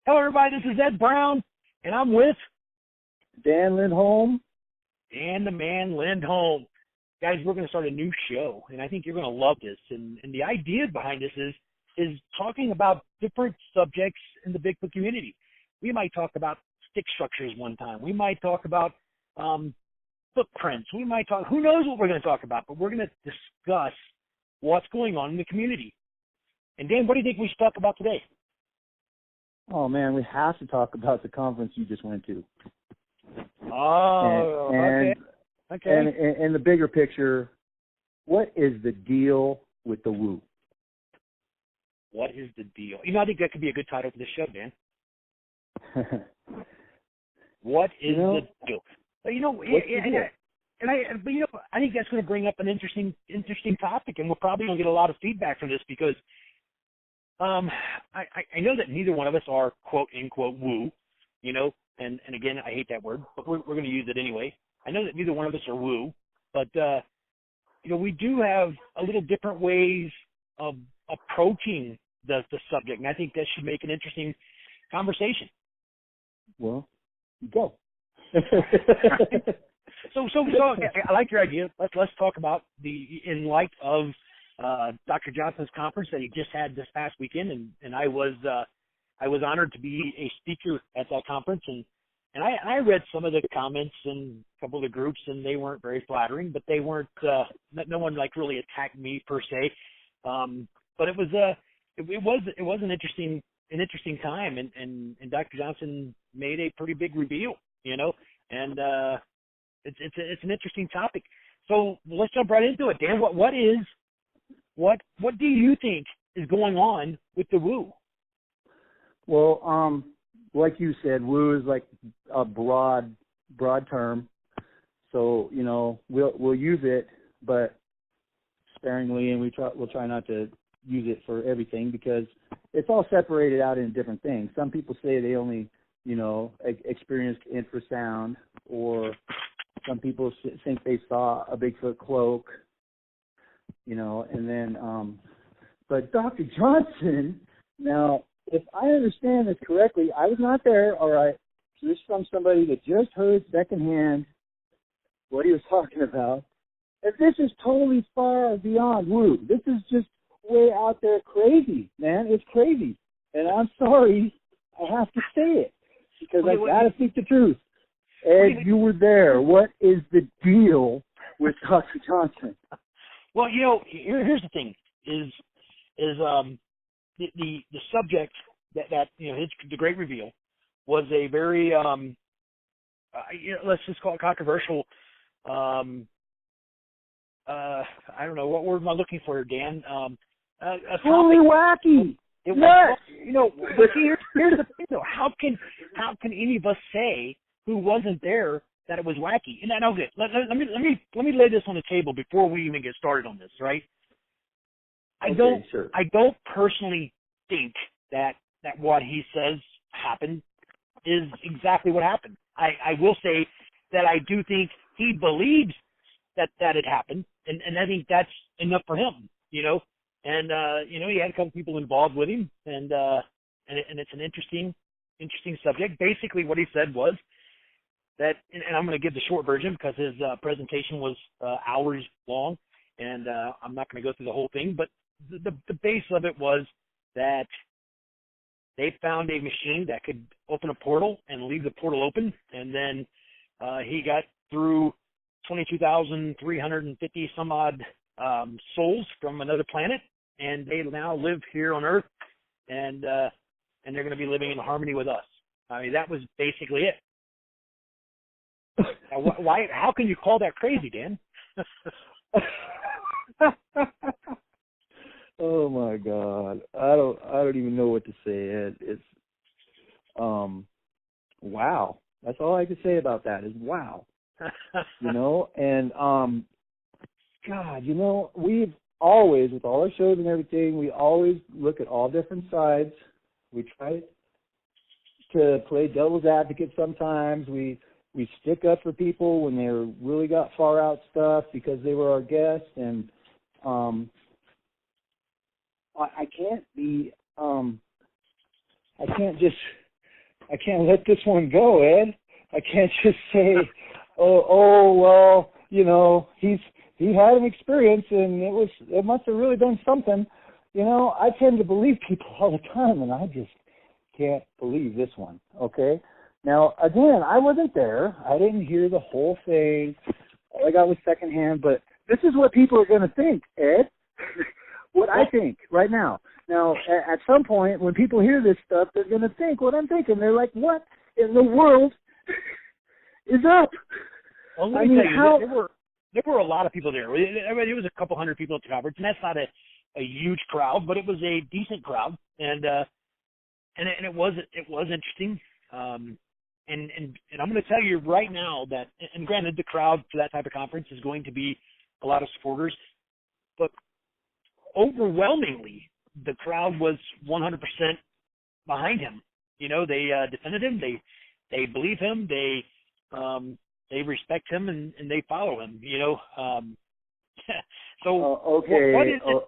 Hello, everybody. This is Ed Brown, and I'm with Dan Lindholm. and the man Lindholm. Guys, we're going to start a new show, and I think you're going to love this. And the idea behind this is talking about different subjects in the Bigfoot community. We might talk about stick structures one time. We might talk about footprints. We might talk, who knows what we're going to talk about, but we're going to discuss what's going on in the community. And Dan, what do you think we should talk about today? Oh, man, we have to talk about the conference you just went to. Oh, okay. And in the bigger picture, what is the deal with the woo? What is the deal? You know, I think that could be a good title for this show, Dan. What is the deal? But, you know, I think that's going to bring up an interesting topic, and we're probably going to get a lot of feedback from this because I know that neither one of us are quote unquote woo, you know, and again, I hate that word, but we're going to use it anyway. I know that neither one of us are woo, but you know, we do have a little different ways of approaching the subject, and I think that should make an interesting conversation. Well, go. So I like your idea. Let's talk about in light of Dr. Johnson's conference that he just had this past weekend, and I was honored to be a speaker at that conference, and I read some of the comments in a couple of the groups, and they weren't very flattering, but they weren't no one like really attacked me per se, but it was an interesting time, and Dr. Johnson made a pretty big reveal, you know, and it's an interesting topic. So let's jump right into it, Dan. What do you think is going on with the woo? Well, like you said, woo is like a broad term. So, you know, we'll use it, but sparingly, and we'll try not to use it for everything because it's all separated out into different things. Some people say they only, you know, experienced infrasound, or some people think they saw a Bigfoot cloak, you know, and then, but Dr. Johnson, now, if I understand this correctly, I was not there, all right, so this is from somebody that just heard secondhand what he was talking about, and this is totally far beyond woo. This is just way out there crazy, man. It's crazy, and I'm sorry, I have to say it, because I got to speak the truth. Ed, you were there. What is the deal with Dr. Johnson? Well, you know, here's the thing: is the subject that you know, the great reveal was a very you know, let's just call it controversial. I don't know, what word am I looking for, Dan? Totally wacky. It was, you know, but here's the thing, though: how can any of us say who wasn't there that it was wacky? And I okay, let me lay this on the table before we even get started on this, right? I don't personally think that what he says happened is exactly what happened. I will say that I do think he believes that it happened, and I think that's enough for him, you know. And you know, he had a couple people involved with him, and it's an interesting subject. Basically, what he said was that, and I'm going to give the short version because his presentation was hours long, and I'm not going to go through the whole thing, but the base of it was that they found a machine that could open a portal and leave the portal open, and then he got through 22,350 some odd souls from another planet, and they now live here on Earth, and they're going to be living in harmony with us. I mean, that was basically it. Now, why? How can you call that crazy, Dan? Oh my God, I don't even know what to say. It's wow. That's all I can say about that is wow. You know, and God, you know, we've always, with all our shows and everything, we always look at all different sides. We try to play devil's advocate sometimes. We stick up for people when they really got far out stuff because they were our guests, and I can't just I can't let this one go, Ed. I can't just say, well, he had an experience and it must have really been something. I tend to believe people all the time, and I just can't believe this one. Okay. Now, again, I wasn't there. I didn't hear the whole thing. All I got was secondhand, but this is what people are going to think, Ed. What I think right now. Now, at some point, when people hear this stuff, they're going to think what I'm thinking. They're like, what in the world is up? Well, let me tell you, there were a lot of people there. It was a couple hundred people at the conference, and that's not a huge crowd, but it was a decent crowd, and it was interesting. And I'm going to tell you right now that, and granted, the crowd for that type of conference is going to be a lot of supporters, but overwhelmingly, the crowd was 100% behind him. They defended him. They believe him. They respect him, and they follow him. So okay. What is it?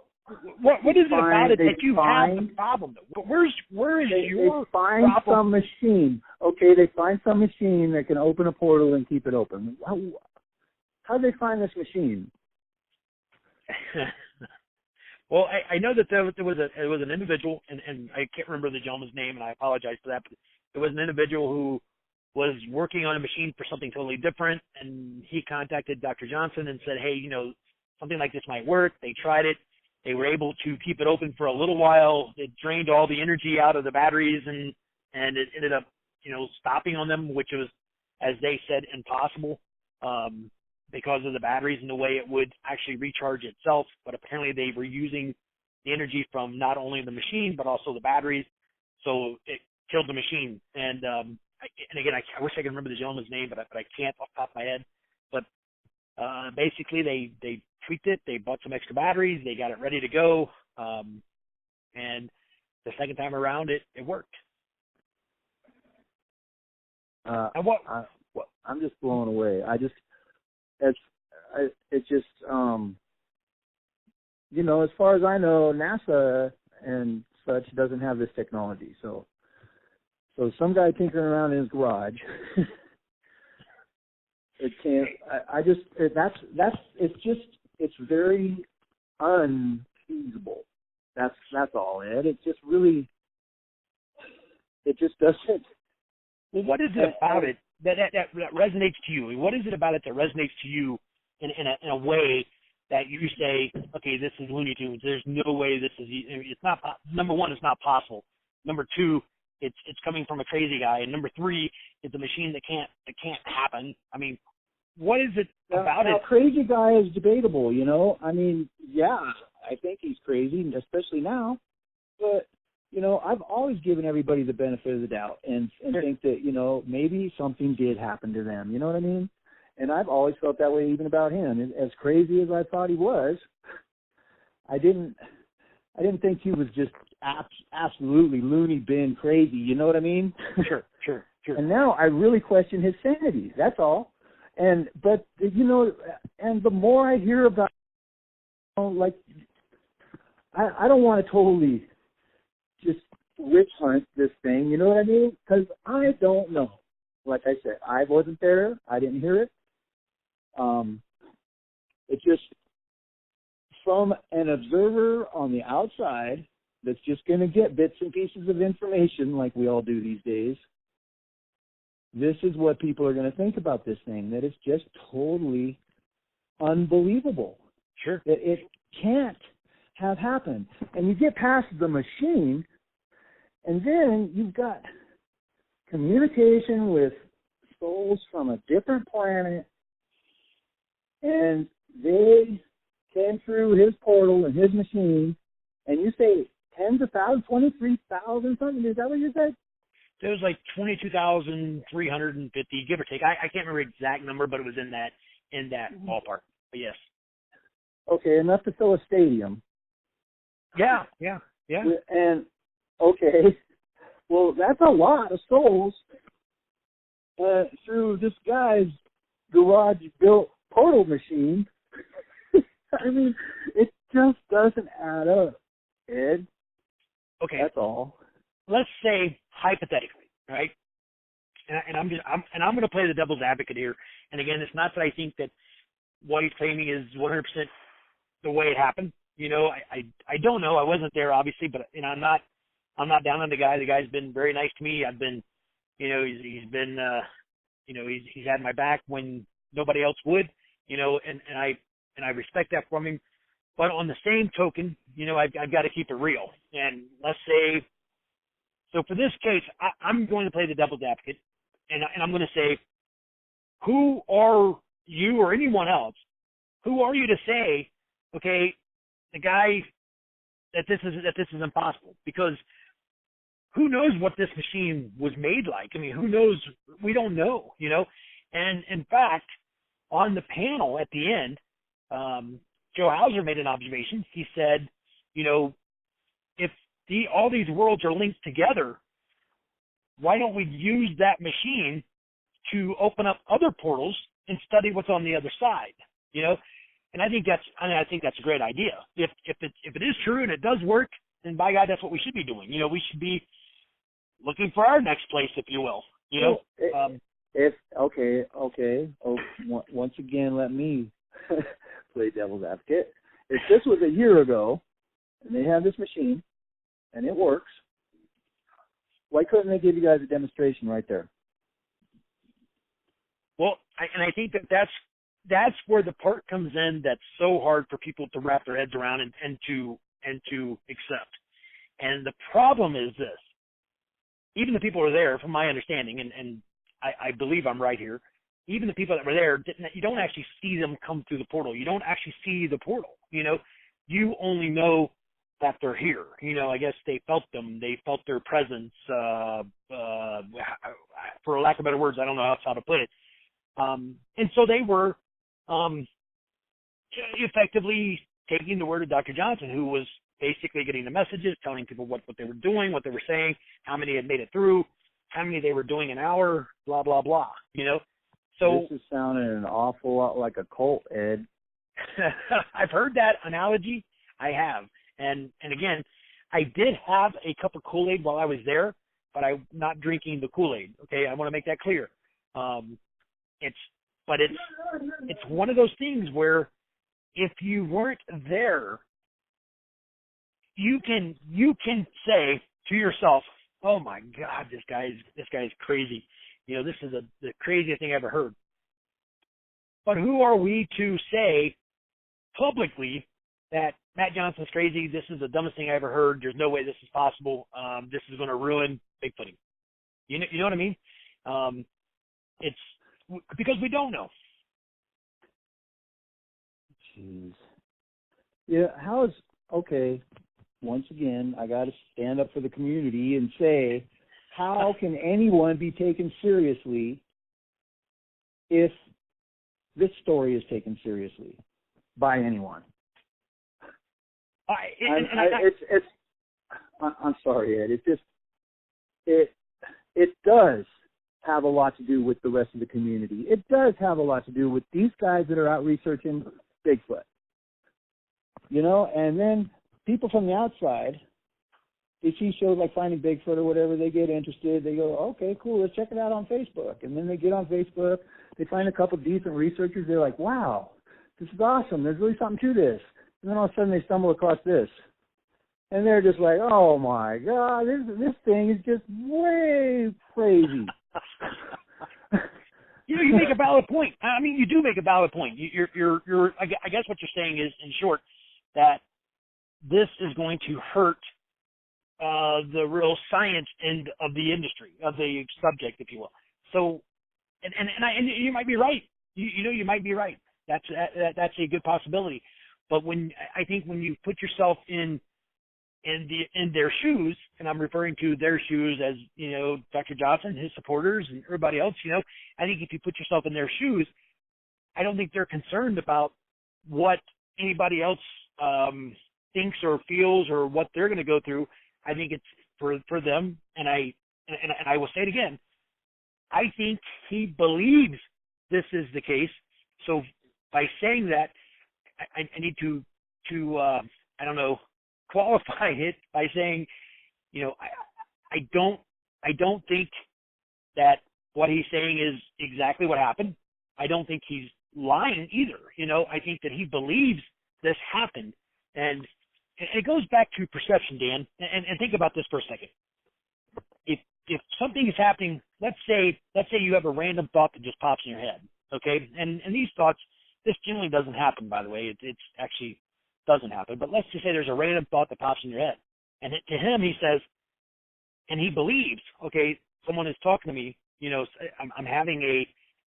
What is it about it that you have the problem? Where is your they find problem? some machine. Okay, they find some machine that can open a portal and keep it open. How do they find this machine? Well, I know that there was an individual, and I can't remember the gentleman's name, and I apologize for that, but it was an individual who was working on a machine for something totally different, and he contacted Dr. Johnson and said, hey, something like this might work. They tried it. They were able to keep it open for a little while. It drained all the energy out of the batteries, and it ended up, stopping on them, which was, as they said, impossible because of the batteries and the way it would actually recharge itself. But apparently they were using the energy from not only the machine but also the batteries, so it killed the machine. And again, I wish I could remember the gentleman's name, but I can't off the top of my head. But basically, they tweaked it. They bought some extra batteries. They got it ready to go. And the second time around, it worked. I'm just blown away. It's just as far as I know, NASA and such doesn't have this technology. So some guy tinkering around in his garage. It can't. It's very unfeasible. That's all, Ed. It's just really. It just doesn't. Well, what is it about it that resonates to you? What is it about it that resonates to you in a way that you say, okay, this is Looney Tunes. There's no way this is. It's not. Number one, it's not possible. Number two, it's coming from a crazy guy. And number three, it's a machine that can't happen. I mean, what is it about it? Crazy guy is debatable, I mean, yeah, I think he's crazy, especially now. But, I've always given everybody the benefit of the doubt and think that, maybe something did happen to them. You know what I mean? And I've always felt that way even about him. And as crazy as I thought he was, I didn't think he was just absolutely loony bin crazy. You know what I mean? Sure. And now I really question his sanity. That's all. But and the more I hear about, I don't want to totally just witch hunt this thing. You know what I mean? Because I don't know. Like I said, I wasn't there. I didn't hear it. It just, from an observer on the outside that's just going to get bits and pieces of information like we all do these days, this is what people are going to think about this thing, that it's just totally unbelievable. Sure. That it can't have happened. And you get past the machine, and then you've got communication with souls from a different planet, and they came through his portal and his machine, and you say tens of thousands, 23,000 something, is that what you said? It was like 22,350, give or take. I can't remember the exact number, but it was in that ballpark. But yes. Okay, enough to fill a stadium. Yeah. And okay, well, that's a lot of souls through this guy's garage-built portal machine. I mean, it just doesn't add up, Ed. Okay. That's all. Let's say, hypothetically, right? I'm going to play the devil's advocate here. And again, it's not that I think that what he's claiming is 100% the way it happened. You know, I don't know. I wasn't there, obviously, but you know, I'm not down on the guy. The guy's been very nice to me. I've been, you know, he's been, you know, he's had my back when nobody else would, you know, and I respect that from him. But on the same token, you know, I've got to keep it real. And let's say, so for this case, I'm going to play the devil's advocate, and I'm going to say, who are you or anyone else? Who are you to say, okay, the guy that this is impossible? Because who knows what this machine was made like? I mean, who knows? We don't know, you know. And in fact, on the panel at the end, Joe Hauser made an observation. He said, you know, if all these worlds are linked together, why don't we use that machine to open up other portals and study what's on the other side? You know, and I think that's a great idea. If it is true and it does work, then by God, that's what we should be doing. You know, we should be looking for our next place, if you will. You know, once again, let me play devil's advocate. If this was a year ago and they have this machine and it works, why couldn't they give you guys a demonstration right there? Well, I think that's where the part comes in that's so hard for people to wrap their heads around and to accept. And the problem is this: even the people who are there, from my understanding, and I believe I'm right here, even the people that were there, you don't actually see them come through the portal. You don't actually see the portal. You know, you only know that they're here. You know, I guess they felt them. They felt their presence. For lack of better words, I don't know how to put it. And so they were effectively taking the word of Dr. Johnson, who was basically getting the messages, telling people what they were doing, what they were saying, how many had made it through, how many they were doing an hour, blah, blah, blah, you know. So this is sounding an awful lot like a cult, Ed. I've heard that analogy. I have. And again, I did have a cup of Kool-Aid while I was there, but I'm not drinking the Kool-Aid. Okay, I want to make that clear. It's one of those things where if you weren't there, you can say to yourself, "Oh my God, this guy is crazy. You know, this is the craziest thing I ever heard." But who are we to say publicly that Matt Johnson's crazy? This is the dumbest thing I ever heard. There's no way this is possible. This is going to ruin Bigfooting. You know what I mean? It's because we don't know. Jeez. Yeah. Okay. Once again, I got to stand up for the community and say, how can anyone be taken seriously if this story is taken seriously by anyone? I'm sorry, Ed. It does have a lot to do with the rest of the community. It does have a lot to do with these guys that are out researching Bigfoot. You know, and then people from the outside, they see shows like Finding Bigfoot or whatever, they get interested. They go, okay, cool, let's check it out on Facebook. And then they get on Facebook, they find a couple decent researchers. They're like, wow, this is awesome. There's really something to this. And then all of a sudden they stumble across this. And they're just like, oh, my God, this thing is just way crazy. You make a valid point. I mean, you do make a valid point. You're. I guess what you're saying is, in short, that this is going to hurt the real science end of the industry, of the subject, if you will. So, and you might be right. You might be right. That's a good possibility. But I think when you put yourself in their shoes, and I'm referring to their shoes as, you know, Dr. Johnson, his supporters, and everybody else, you know, I think if you put yourself in their shoes, I don't think they're concerned about what anybody else thinks or feels or what they're going to go through. I think it's for them, and I will say it again, I think he believes this is the case. So by saying that, I need to I don't know, qualify it by saying, you know, I don't think that what he's saying is exactly what happened. I don't think he's lying either. I think that he believes this happened. And it goes back to perception, Dan. And think about this for a second. If something is happening, let's say you have a random thought that just pops in your head, okay? And these thoughts, this generally doesn't happen, by the way. It actually doesn't happen. But let's just say there's a random thought that pops in your head. And to him, he says, and he believes, okay, someone is talking to me, I'm having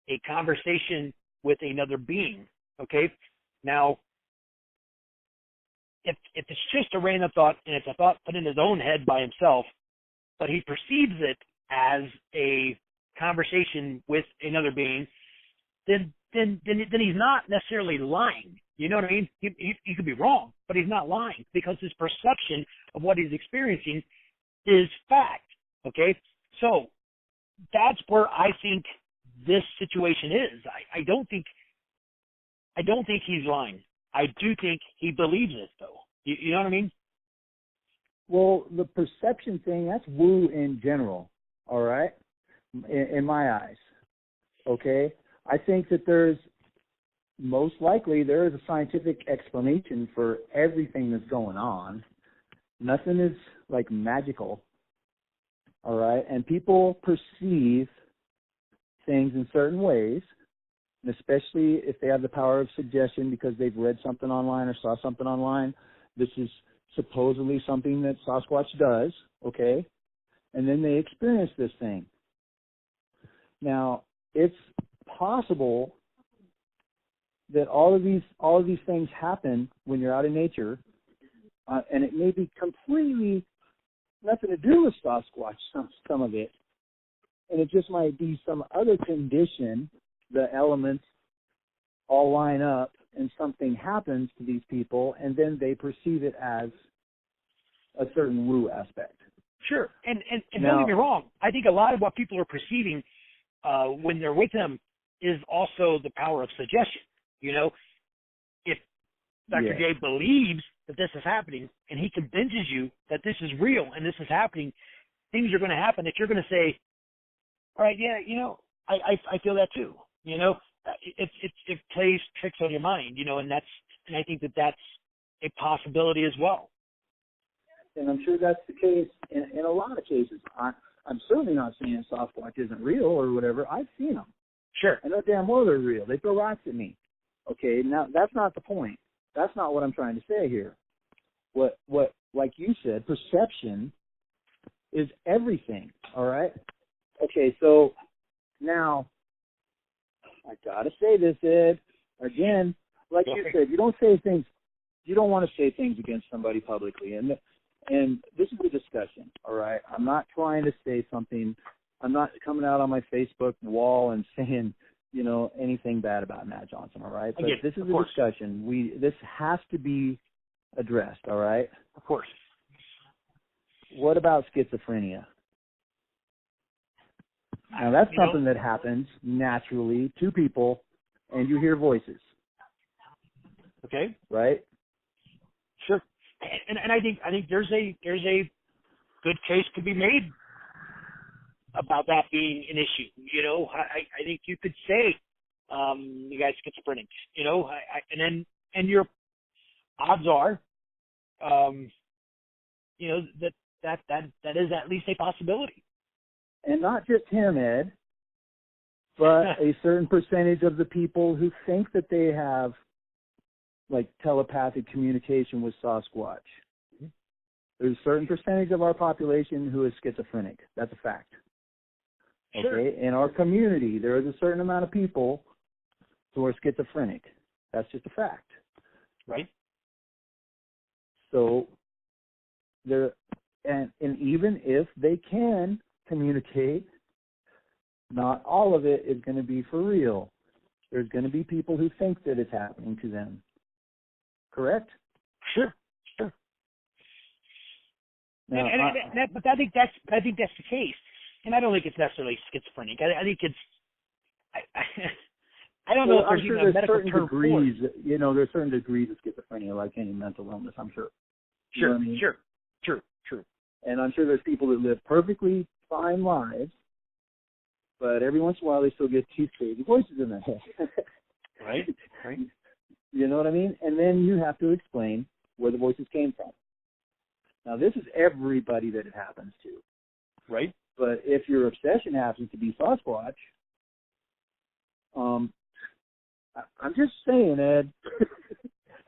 a conversation with another being, okay? Now, if it's just a random thought and it's a thought put in his own head by himself, but he perceives it as a conversation with another being, then he's not necessarily lying. You know what I mean? He could be wrong, but he's not lying because his perception of what he's experiencing is fact. Okay, so that's where I think this situation is. I don't think he's lying. I do think he believes it, though. You know what I mean? Well, the perception thing, that's woo in general, all right, in my eyes, okay? I think that there is a scientific explanation for everything that's going on. Nothing is, like, magical, all right? And people perceive things in certain ways, and especially if they have the power of suggestion because they've read something online or saw something online. This is supposedly something that Sasquatch does, okay? And then they experience this thing. Now, it's possible that all of these things happen when you're out in nature, and it may be completely nothing to do with Sasquatch, some of it, and it just might be some other condition. The elements all line up, and something happens to these people, and then they perceive it as a certain woo aspect. Sure, and don't get me wrong. I think a lot of what people are perceiving when they're with them is also the power of suggestion. If Dr. J believes that this is happening and he convinces you that this is real and this is happening, things are going to happen that you're going to say, all right, yeah, I feel that too. It plays tricks on your mind, and I think that that's a possibility as well. And I'm sure that's the case in a lot of cases. I'm certainly not saying Sasquatch isn't real or whatever. I've seen them. Sure. I know damn well they're real. They throw rocks at me. Okay, now that's not the point. That's not what I'm trying to say here. What like you said, perception is everything. All right. Okay, so now I gotta say this, Ed. Again, like you said, you don't want to say things against somebody publicly, and this is a discussion. All right. I'm not trying to say something. I'm not coming out on my Facebook wall and saying, anything bad about Matt Johnson, all right? But this is a discussion. This has to be addressed, all right? Of course. What about schizophrenia? Now, that's something that happens naturally to people, and you hear voices. Okay. Right? Sure. And I think there's a good case to be made about that being an issue. I think you could say you guy's schizophrenic. And your odds are, that is at least a possibility. And not just him, Ed, but a certain percentage of the people who think that they have like telepathic communication with Sasquatch. There's a certain percentage of our population who is schizophrenic. That's a fact. Sure. Okay? In our community, there is a certain amount of people who are schizophrenic. That's just a fact. Right. So and even if they can communicate, not all of it is going to be for real. There's going to be people who think that it's happening to them. Correct? Sure. Now, but I think that's the case, and I don't think it's necessarily schizophrenic. I think it's. I don't know if there's even a medical term degrees. There's certain degrees of schizophrenia, like any mental illness. I'm sure. Sure. I mean? Sure. True. And I'm sure there's people that live perfectly fine lives but every once in a while they still get two crazy voices in their head. Right. You know what I mean? And then you have to explain where the voices came from. Now, this is everybody that it happens to. Right. But if your obsession happens to be Sasquatch, I'm just saying, Ed.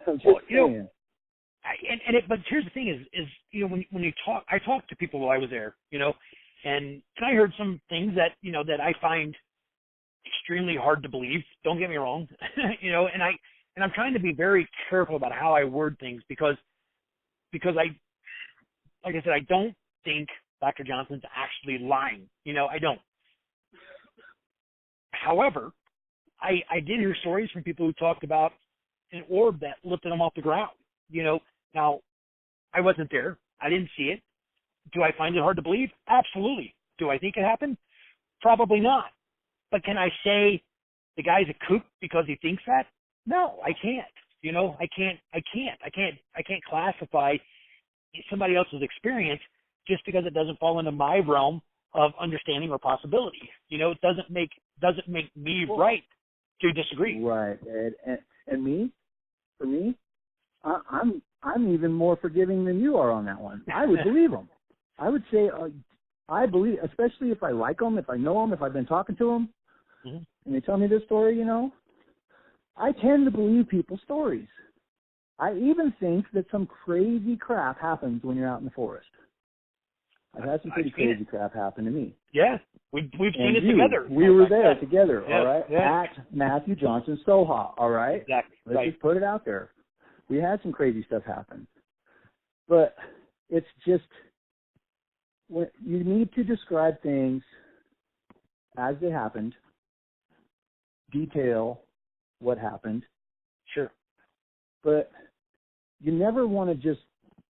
I'm just saying. But here's the thing: is when you talk, I talked to people while I was there, and I heard some things that that I find extremely hard to believe. Don't get me wrong, and I'm trying to be very careful about how I word things because like I said, I don't think Dr. Johnson's actually lying. I don't. However, I did hear stories from people who talked about an orb that lifted them off the ground. Now, I wasn't there. I didn't see it. Do I find it hard to believe? Absolutely. Do I think it happened? Probably not. But can I say the guy's a kook because he thinks that? No, I can't. I can't classify somebody else's experience just because it doesn't fall into my realm of understanding or possibility. It doesn't make me right to disagree. Right, and me, for me, I'm even more forgiving than you are on that one. I would believe them. I would say I believe, especially if I like them, if I know them, if I've been talking to them, and they tell me this story. I tend to believe people's stories. I even think that some crazy crap happens when you're out in the forest. I've had some pretty crazy crap happen to me. Yeah, we've seen it together. We were there together, yeah, all right, at Matthew Johnson Soha, all right? Exactly. Let's just put it out there. We had some crazy stuff happen. But it's just, you need to describe things as they happened, detail what happened. Sure. But you never want to just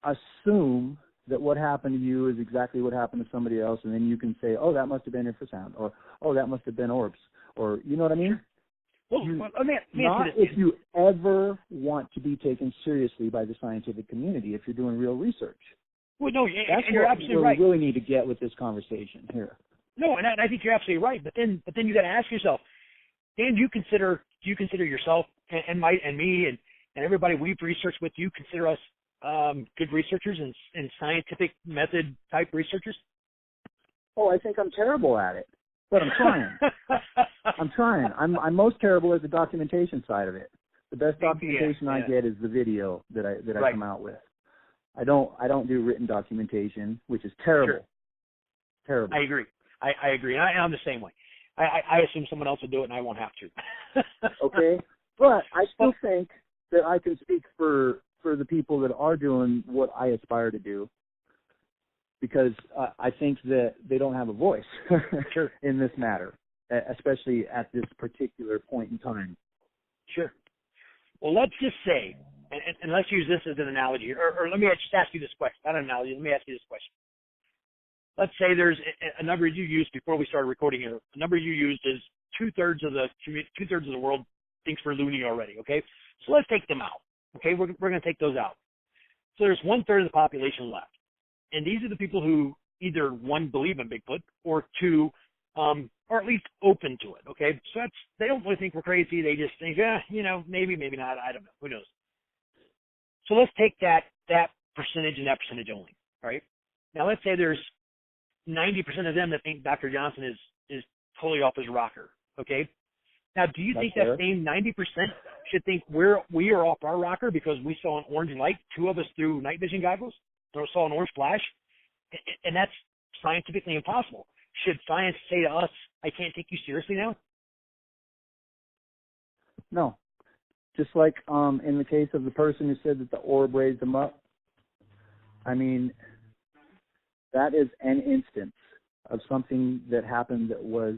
assume that what happened to you is exactly what happened to somebody else, and then you can say, oh, that must have been infrasound, or, oh, that must have been orbs, or, you know what I mean? Well, not if you ever want to be taken seriously by the scientific community, if you're doing real research. Well, no, that's and you're absolutely right. We really need to get with this conversation here. No, and I think you're absolutely right. But then you got to ask yourself, Dan, do you consider yourself and me and everybody we've researched with, you consider us good researchers and scientific method type researchers? Oh, I think I'm terrible at it, but I'm trying. I'm trying. I'm most terrible at the documentation side of it. The best documentation I get is the video that I come out with. I don't do written documentation, which is terrible. Sure. Terrible. I agree. I agree. And I'm the same way. I assume someone else will do it and I won't have to. Okay. But I still think that I can speak for the people that are doing what I aspire to do, because I think that they don't have a voice Sure. in this matter, especially at this particular point in time. Sure. Well, let's just say, and let's use this as an analogy, or let me just ask you this question. Not an analogy. Let me ask you this question. Let's say there's a number you used before we started recording here. The number you used is two-thirds of the world thinks we're loony already, okay? So let's take them out, okay? We're going to take those out. So there's 1/3 of the population left. And these are the people who either, one, believe in Bigfoot, or two, are at least open to it, okay? So they don't really think we're crazy. They just think, maybe, maybe not. I don't know. Who knows? So let's take that percentage and that percentage only, all right? Now let's say there's 90% of them that think Dr. Johnson is totally off his rocker, okay? Now, do you think that same 90% should think we are off our rocker because we saw an orange light, two of us through night vision goggles, or saw an orange flash? And that's scientifically impossible. Should science say to us, I can't take you seriously now? No. Just like in the case of the person who said that the orb raised them up, I mean, that is an instance of something that happened that was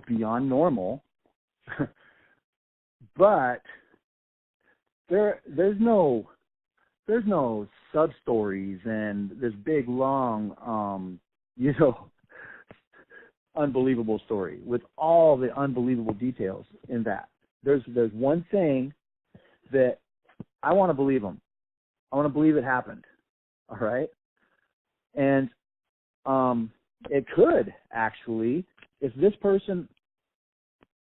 beyond normal. But there's no sub-stories and this big, long, unbelievable story with all the unbelievable details in that. There's one thing that I want to believe them. I want to believe it happened. All right? And it could actually, if this person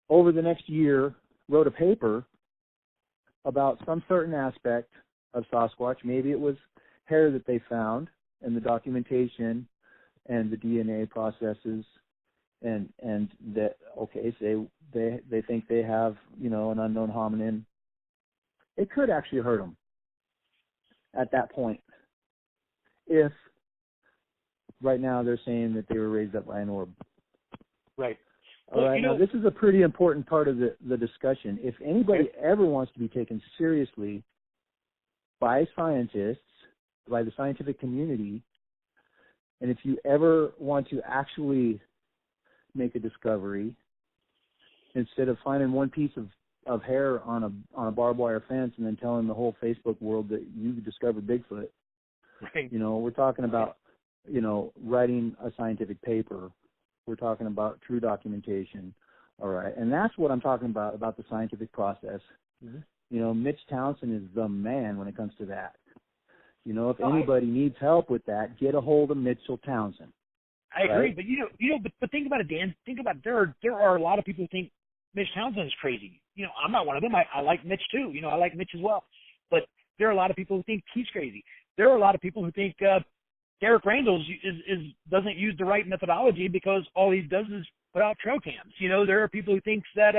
over the next year wrote a paper about some certain aspect of Sasquatch. Maybe it was hair that they found and the documentation and the DNA processes, and that, okay, say they think they have, an unknown hominin. It could actually hurt them at that point. If right now they're saying that they were raised up by an orb. Right. All right. Now, this is a pretty important part of the discussion. If anybody ever wants to be taken seriously by scientists, by the scientific community, and if you ever want to actually make a discovery, instead of finding one piece of hair on a barbed wire fence and then telling the whole Facebook world that you discovered Bigfoot, right. We're talking about, writing a scientific paper. We're talking about true documentation, all right? And that's what I'm talking about the scientific process. Mm-hmm. Mitch Townsend is the man when it comes to that. If anybody needs help with that, get a hold of Mitchell Townsend. I agree, right? But think about it, Dan. Think about it. There are a lot of people who think Mitch Townsend is crazy. I'm not one of them. I like Mitch too. I like Mitch as well. But there are a lot of people who think he's crazy. There are a lot of people who think Derek Randall doesn't use the right methodology because all he does is put out trail cams. There are people who think that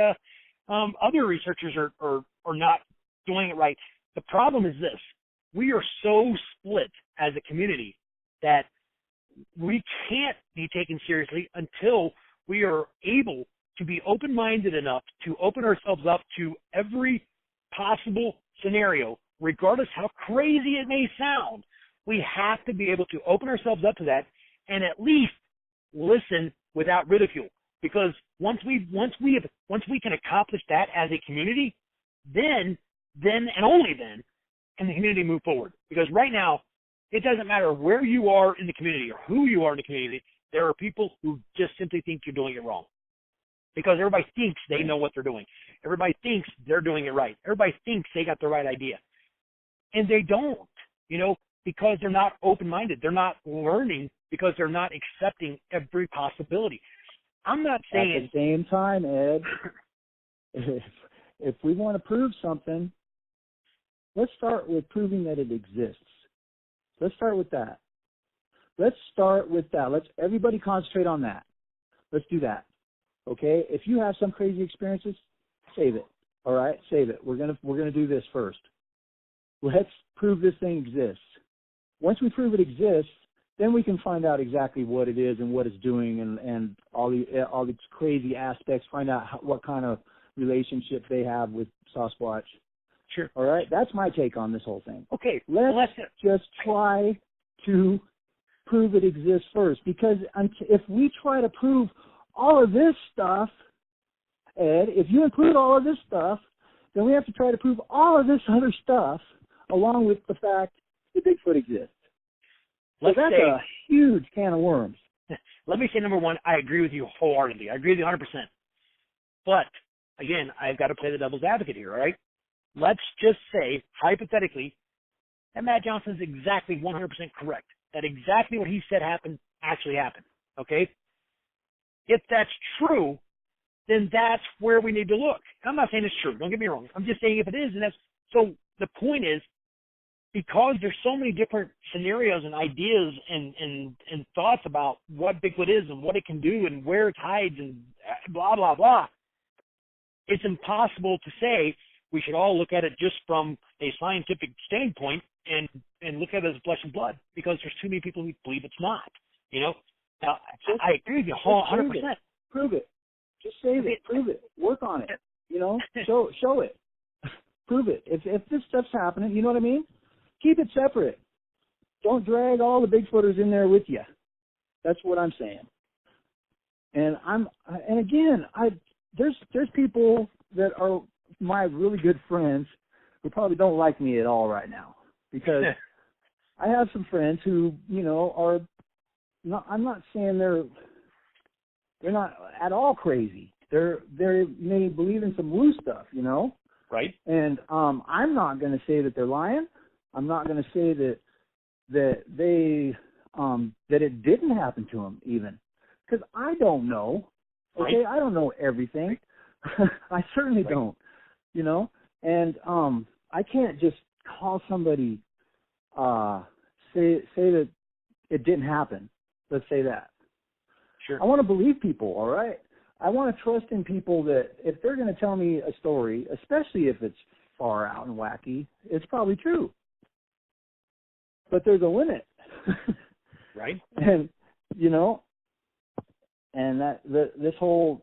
other researchers are not doing it right. The problem is this. We are so split as a community that we can't be taken seriously until we are able to be open-minded enough to open ourselves up to every possible scenario, regardless how crazy it may sound. We have to be able to open ourselves up to that and at least listen without ridicule. Because once we can accomplish that as a community, then and only then can the community move forward. Because right now, it doesn't matter where you are in the community or who you are in the community, there are people who just simply think you're doing it wrong. Because everybody thinks they know what they're doing. Everybody thinks they're doing it right. Everybody thinks they got the right idea. And they don't, because they're not open-minded. They're not learning because they're not accepting every possibility. I'm not saying... At the same time, Ed, if we want to prove something, let's start with proving that it exists. Let's start with that. Let's everybody concentrate on that. Let's do that. Okay? If you have some crazy experiences, save it. All right? Save it. We're gonna do this first. Let's prove this thing exists. Once we prove it exists, then we can find out exactly what it is and what it's doing and all these crazy aspects, find out what kind of relationship they have with Sasquatch. Sure. All right? That's my take on this whole thing. Okay. Let's just try to prove it exists first, because if we try to prove all of this stuff, Ed, if you include all of this stuff, then we have to try to prove all of this other stuff along with the fact that Bigfoot exists. That's a huge can of worms. Let me say, number one, I agree with you wholeheartedly. I agree with you 100%. But, again, I've got to play the devil's advocate here, all right? Let's just say, hypothetically, that Matt Johnson's exactly 100% correct. That exactly what he said actually happened, okay? If that's true, then that's where we need to look. I'm not saying it's true. Don't get me wrong. I'm just saying if it is, and that's... So the point is, because there's so many different scenarios and ideas and thoughts about what Bigfoot is and what it can do and where it hides and blah, blah, blah, it's impossible to say we should all look at it just from a scientific standpoint and look at it as flesh and blood, because there's too many people who believe it's not, Now, I agree with you 100%. Prove it. Just save it. Prove it. Work on it. Show it. Prove it. If this stuff's happening, you know what I mean? Keep it separate. Don't drag all the Bigfooters in there with you. That's what I'm saying. And there's people that are my really good friends who probably don't like me at all right now, because I have some friends who, are not, I'm not saying they're not at all crazy. They may believe in some woo stuff, Right. And I'm not going to say that they're lying. I'm not going to say that they that it didn't happen to them even. because I don't know. Okay, Right. I don't know everything. I certainly don't. You know, and I can't just call somebody, say that it didn't happen. Let's say that. Sure. I want to believe people. All right. I want to trust in people that if they're going to tell me a story, especially if it's far out and wacky, it's probably true. But there's a limit. Right. And, you know, and this whole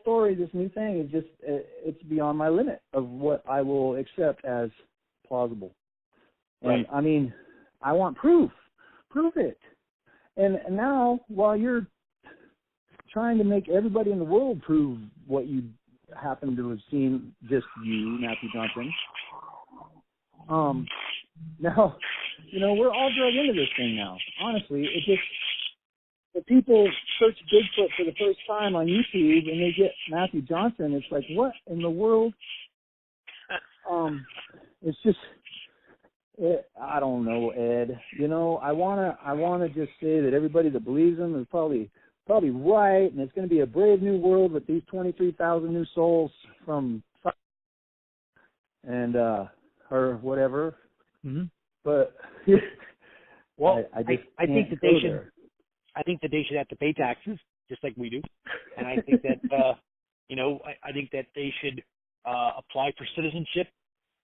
story, this new thing is just, it's beyond my limit of what I will accept as plausible. Right. And I mean, I want proof. Prove it. And now, while you're trying to make everybody in the world prove what you happen to have seen, just you, Matthew Johnson. Now, you know, we're all dragged into this thing now. Honestly, it just, if people search Bigfoot for the first time on YouTube and they get Matthew Johnson, it's like, what in the world? It's just, I don't know, Ed. You know, I wanna just say that everybody that believes him is probably right, and it's going to be a brave new world with these 23,000 new souls from and or whatever. Mm-hmm. But well, I think that they should. I think that they should have to pay taxes just like we do, and I think that you know, I think that they should apply for citizenship.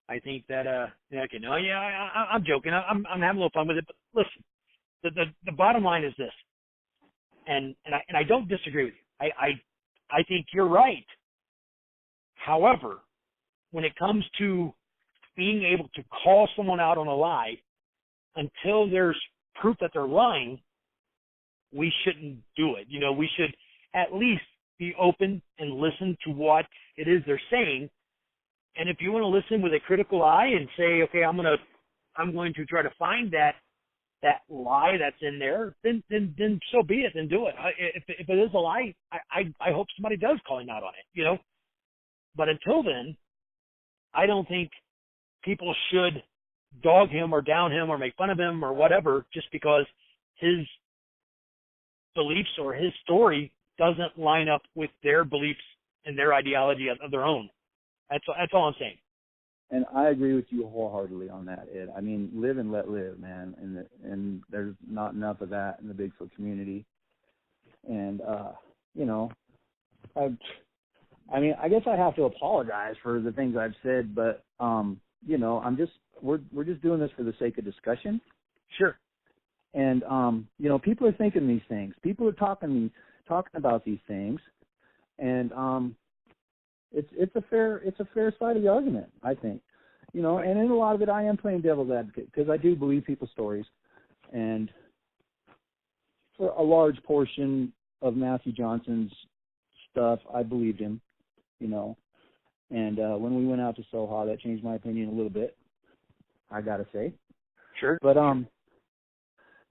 I think that okay, no, yeah, I'm joking. I'm having a little fun with it, but listen, the bottom line is this. And I don't disagree with you. I think you're right. However, when it comes to being able to call someone out on a lie, until there's proof that they're lying, we shouldn't do it. You know, we should at least be open and listen to what it is they're saying. And if you want to listen with a critical eye and say, okay, I'm going to try to find that lie that's in there, then so be it, then do it. If it is a lie, I hope somebody does call him out on it, you know. But until then, I don't think people should dog him or down him or make fun of him or whatever just because his beliefs or his story doesn't line up with their beliefs and their ideology of their own. That's all I'm saying. And I agree with you wholeheartedly on that, Ed. I mean, live and let live, man. And there's not enough of that in the Bigfoot community. And you know, I mean, I guess I have to apologize for the things I've said, but you know, we're just doing this for the sake of discussion. Sure. And you know, people are thinking these things. People are talking about these things, and it's a fair side of the argument, I think. You know, and in a lot of it, I am playing devil's advocate because I do believe people's stories, and for a large portion of Matthew Johnson's stuff, I believed him. You know, and when we went out to Soha, that changed my opinion a little bit, I gotta say. Sure. But I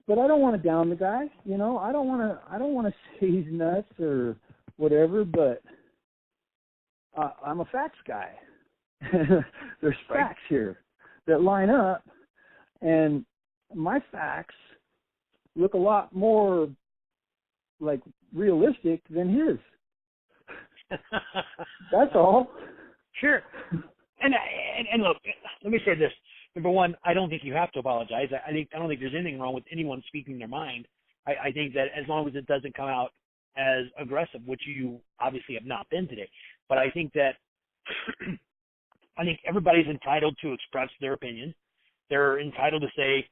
don't want to down the guy. You know, I don't want to say he's nuts or whatever, but I'm a facts guy. There's facts here that line up, and my facts look a lot more like realistic than his. That's all. Sure. And look, let me say this. Number one, I don't think you have to apologize. I don't think there's anything wrong with anyone speaking their mind. I think that as long as it doesn't come out as aggressive, which you obviously have not been today. But I think that I think everybody's entitled to express their opinion. They're entitled to say,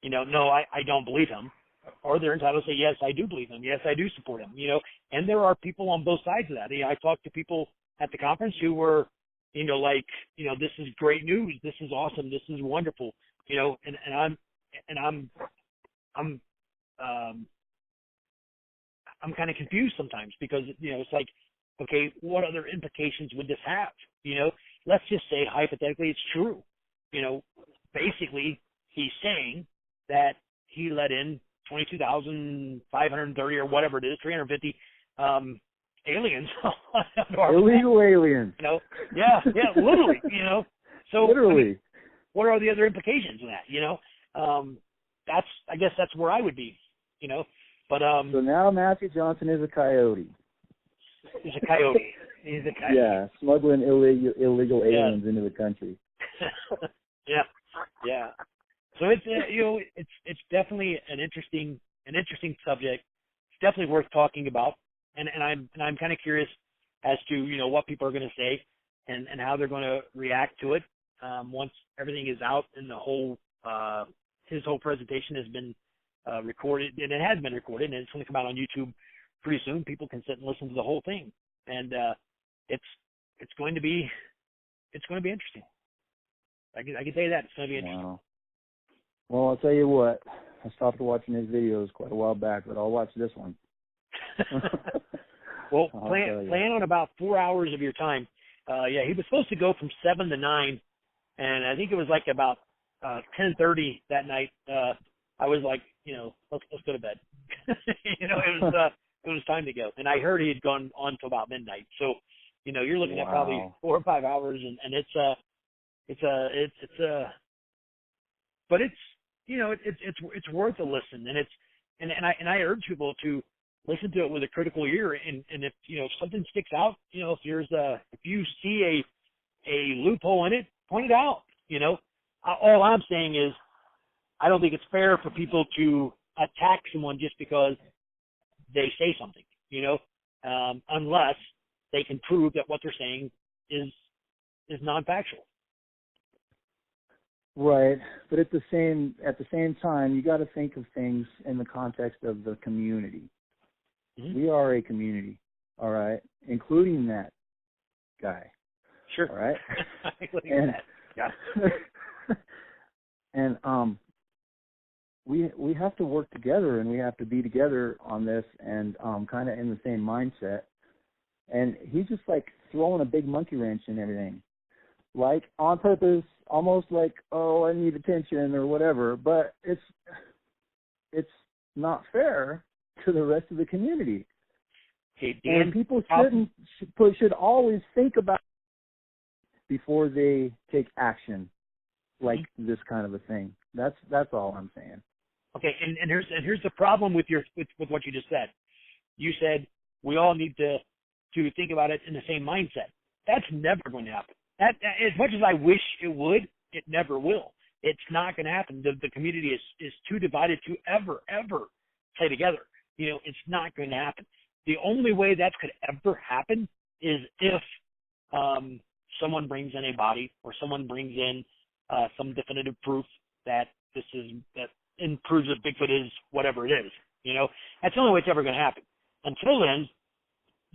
you know, no, I don't believe him. Or they're entitled to say, yes, I do believe him. Yes, I do support him. You know, and there are people on both sides of that. You know, I talked to people at the conference who were, you know, like, you know, this is great news. This is awesome. This is wonderful. You know, I'm kind of confused sometimes because, you know, it's like, okay, what other implications would this have? You know, let's just say hypothetically it's true. You know, basically he's saying that he let in 22,530 or whatever it is, 350 aliens. Illegal aliens. You know, yeah, literally. You know, so literally. I mean, what are the other implications of that? You know, I guess that's where I would be. You know, But So now Matthew Johnson is a coyote. he's a coyote. He's a coyote. Yeah, smuggling illegal aliens into the country. Yeah. So it's it's definitely an interesting subject. It's definitely worth talking about, and I'm kind of curious as to what people are going to say and how they're going to react to it once everything is out and the whole his whole presentation has been recorded, and it has been recorded, and it's going to come out on YouTube pretty soon. People can sit and listen to the whole thing, and it's going to be interesting. I can tell you that it's going to be interesting. Wow. Well, I'll tell you what. I stopped watching his videos quite a while back, but I'll watch this one. Well, plan on about 4 hours of your time. He was supposed to go from 7 to 9, and I think it was like about 10:30 that night. I was like, let's go to bed. It was time to go, and I heard he had gone on to about midnight. So, you're looking at probably 4 or 5 hours, and but it's worth a listen, and I urge people to listen to it with a critical ear, and if something sticks out, if you see a loophole in it, point it out. All I'm saying is I don't think it's fair for people to attack someone just because they say something, unless they can prove that what they're saying is non-factual. Right, but at the same time, you got to think of things in the context of the community. Mm-hmm. We are a community, all right, including that guy. Sure. All right. and and we have to work together, and we have to be together on this, and kind of in the same mindset. And he's just like throwing a big monkey wrench in everything, like on purpose, almost like, oh, I need attention or whatever. But it's not fair to the rest of the community. Hey, Dan, and people should always think about it before they take action, like this kind of a thing. That's all I'm saying. Okay, and here's the problem with what you just said. You said we all need to think about it in the same mindset. That's never going to happen. That as much as I wish it would, it never will. It's not going to happen. The community is too divided to ever play together. It's not going to happen. The only way that could ever happen is if someone brings in a body or someone brings in some definitive proof that proves that Bigfoot is whatever it is. That's the only way it's ever going to happen. Until then,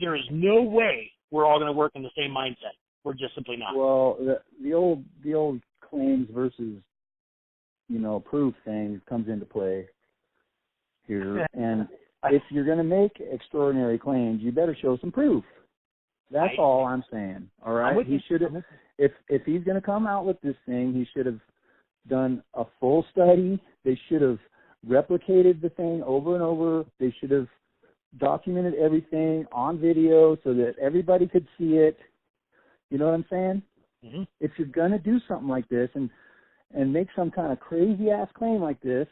there is no way we're all going to work in the same mindset. We're just simply not. Well, the old claims versus proof thing comes into play here, and if you're going to make extraordinary claims, you better show some proof. That's all I'm saying. All right, he should have. If he's going to come out with this thing, he should have done a full study. They should have replicated the thing over and over. They should have documented everything on video so that everybody could see it. You know what I'm saying? Mm-hmm. If you're going to do something like this and make some kind of crazy-ass claim like this,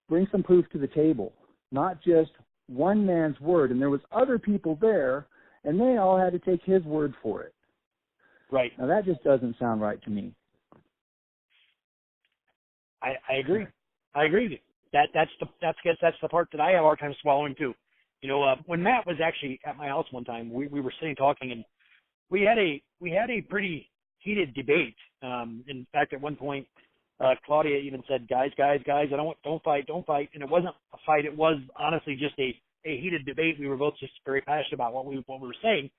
bring some proof to the table, not just one man's word. And there was other people there, and they all had to take his word for it. Right. Now, that just doesn't sound right to me. I agree. I agree with you. That's the part that I have a hard time swallowing, too. When Matt was actually at my house one time, we were sitting talking, and we had a pretty heated debate. In fact, at one point, Claudia even said, "Guys, don't fight." And it wasn't a fight; it was honestly just a heated debate. We were both just very passionate about what we were saying.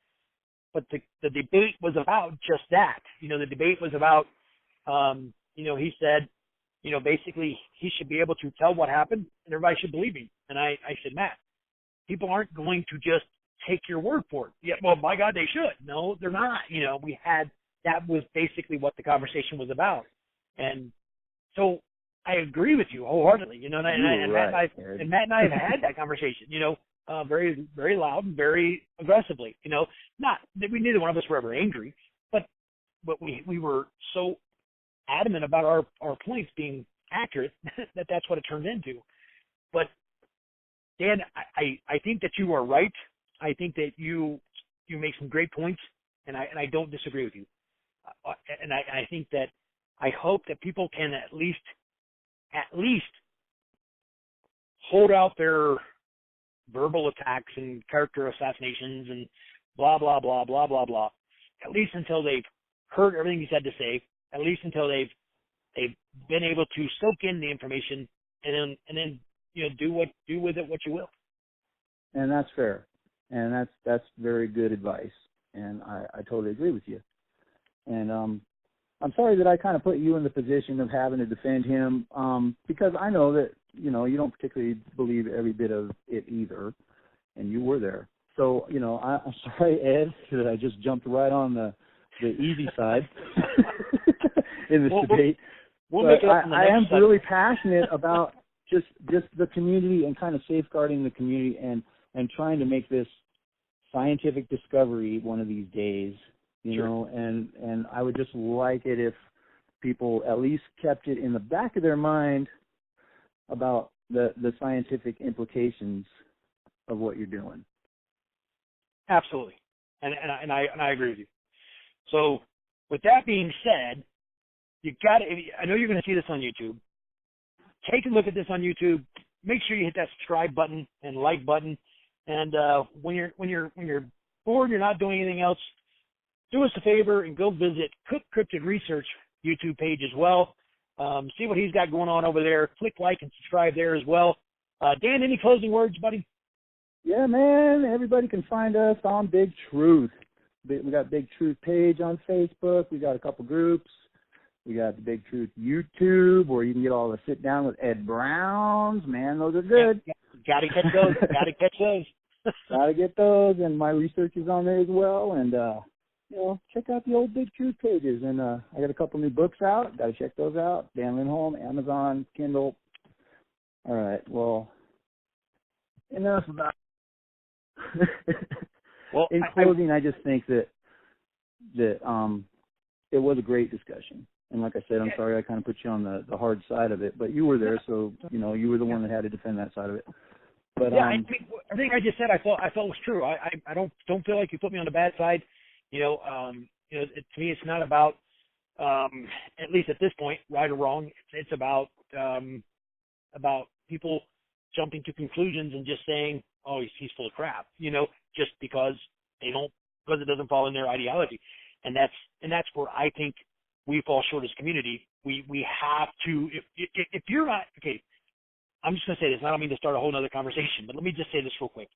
But the debate was about just that. The debate was about, he said, basically he should be able to tell what happened, and everybody should believe him. And I said, Matt, people aren't going to just take your word for it. Yeah, well, by God, they should. No, they're not. That was basically what the conversation was about. And so I agree with you wholeheartedly, and Matt and I have had that conversation, very, very loud and very aggressively, not that neither one of us were ever angry, but we were so adamant about our points being accurate that's what it turned into. But Dan, I think that you are right. I think that you make some great points, and I don't disagree with you. And I think that I hope that people can at least hold out their verbal attacks and character assassinations and blah, blah, blah, blah, blah, blah, at least until they've heard everything he's had to say, at least until they've been able to soak in the information and then do with it what you will. And that's fair. And that's very good advice. And I totally agree with you. And I'm sorry that I kind of put you in the position of having to defend him, because I know that, you don't particularly believe every bit of it either, and you were there. So, I'm sorry, Ed, that I just jumped right on the easy side in this debate. We'll make it up I am really passionate about just the community and kind of safeguarding the community and trying to make this scientific discovery one of these days, Sure. and I would just like it if people at least kept it in the back of their mind about the scientific implications of what you're doing. Absolutely. And I agree with you. So with that being said, I know you're going to see this on YouTube. Take a look at this on YouTube. Make sure you hit that subscribe button and like button. And when you're bored, you're not doing anything else, do us a favor and go visit Cook Cryptid Research YouTube page as well. See what he's got going on over there. Click like and subscribe there as well. Dan, any closing words, buddy? Yeah, man. Everybody can find us on Bigtruth. We got Bigtruth page on Facebook. We got a couple groups. We got the Bigtruth YouTube where you can get all the sit down with Ed Browns. Man, those are good. Yeah, gotta catch those. Gotta catch those. Gotta get those, and my research is on there as well. And check out the old Bigtruth pages. And I got a couple new books out. Got to check those out. Dan Lindholm, Amazon, Kindle. All right. Well, enough about. Well, in closing, I just think that it was a great discussion. And like I said, I'm sorry I kind of put you on the hard side of it, but you were there, so you were the one that had to defend that side of it. But I think everything I just said I thought was true. I don't feel like you put me on the bad side. To me it's not about at least at this point, right or wrong. It's about people jumping to conclusions and just saying, oh, he's full of crap, just because it doesn't fall in their ideology. And that's where I think we fall short as a community. We have to, if you're not, okay, I'm just going to say this, and I don't mean to start a whole other conversation, but let me just say this real quick.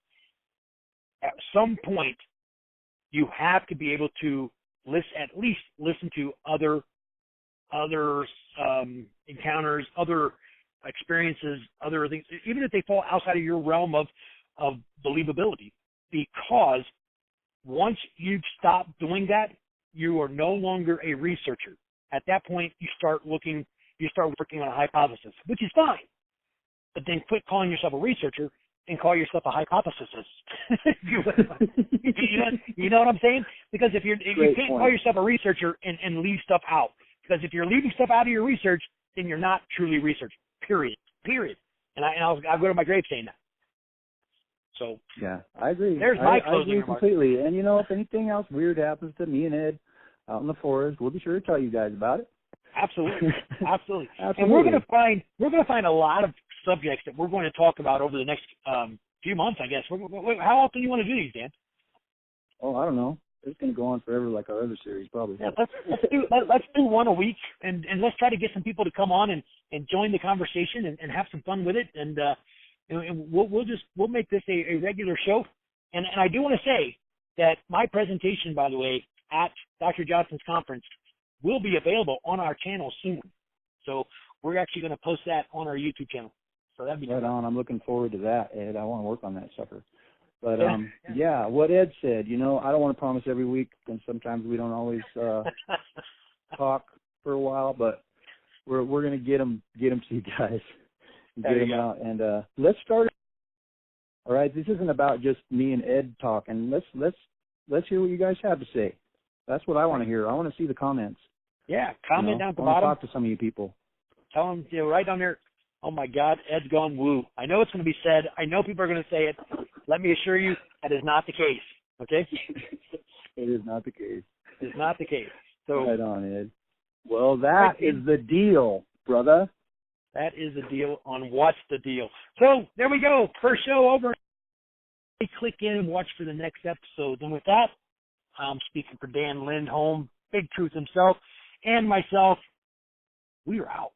At some point, you have to be able to at least listen to other encounters, other experiences, other things, even if they fall outside of your realm of believability, because once you stop doing that, you are no longer a researcher. At that point, you start working on a hypothesis, which is fine. But then quit calling yourself a researcher and call yourself a hypothesist. you know what I'm saying? Because if you can't call yourself a researcher and leave stuff out. Because if you're leaving stuff out of your research, then you're not truly researching. Period. And I'll go to my grave saying that. So yeah, I agree. There's my closing I agree completely. And if anything else weird happens to me and Ed out in the forest, we'll be sure to tell you guys about it. Absolutely. And we're gonna find a lot of subjects that we're going to talk about over the next few months, I guess. How often do you want to do these, Dan? Oh, I don't know. It's going to go on forever like our other series, probably. Yeah, let's do one a week, and let's try to get some people to come on and join the conversation and have some fun with it. And we'll make this a regular show. And I do want to say that my presentation, by the way, at Dr. Johnson's conference will be available on our channel soon. So we're actually going to post that on our YouTube channel. So that'd be right on. I'm looking forward to that, Ed. I want to work on that sucker. But yeah, what Ed said, I don't want to promise every week, and sometimes we don't always talk for a while, but we're going to get them to you guys, get them out, and let's start. All right, this isn't about just me and Ed talking. Let's hear what you guys have to say. That's what I want to hear. I want to see the comments. Yeah, comment down at the bottom. I want bottom. to talk to some of you people. Tell them, right down there Oh my God, Ed's gone woo. I know it's going to be said. I know people are going to say it. Let me assure you, that is not the case. Okay? It is not the case. It's not the case. So right on, Ed. Well, that is the deal, brother. That is the deal on What's the Deal. So there we go. First show over. Click in and watch for the next episode. And with that, I'm speaking for Dan Lindholm, Bigtruth himself, and myself. We are out.